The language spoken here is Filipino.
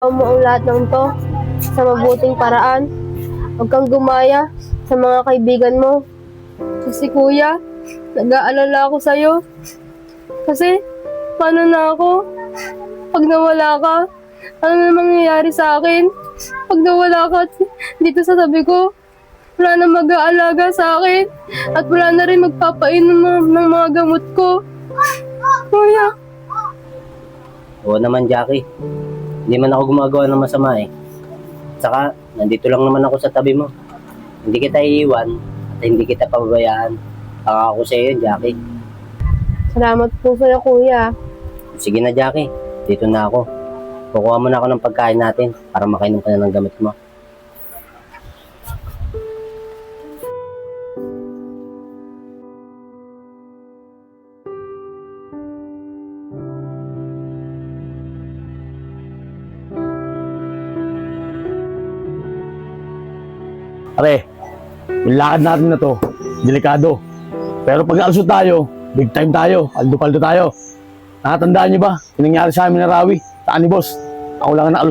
mo ang lahat ng to sa mabuting paraan. Huwag kang gumaya sa mga kaibigan mo. Kasi kuya, nag-aalala ako sa'yo. Kasi, paano na ako? Pag nawala ka, ano na mangyayari sa akin? Pag nawala ka dito sa tabi ko, wala na mag-aalaga sa akin. At wala na rin magpapainom ng mga gamot ko. Kuya. Oo naman, Jackie. Hindi man ako gumagawa ng masama eh. Saka, nandito lang naman ako sa tabi mo. Hindi kita iiwan at hindi kita pababayaan. Pangako sa iyo, Jackie. Salamat po sa'yo, kuya. Sige na, Jackie. Dito na ako. Kukuha mo na ako ng pagkain natin para makainom ka na ng gamot mo. Pare, yung lakad natin na to, delikado. Pero pag naalusot tayo, big time tayo, aldo-paldo tayo. Nakatandaan niyo ba, yung nangyari sa amin na Rawi, saan ni boss? Ako lang ang naalusot.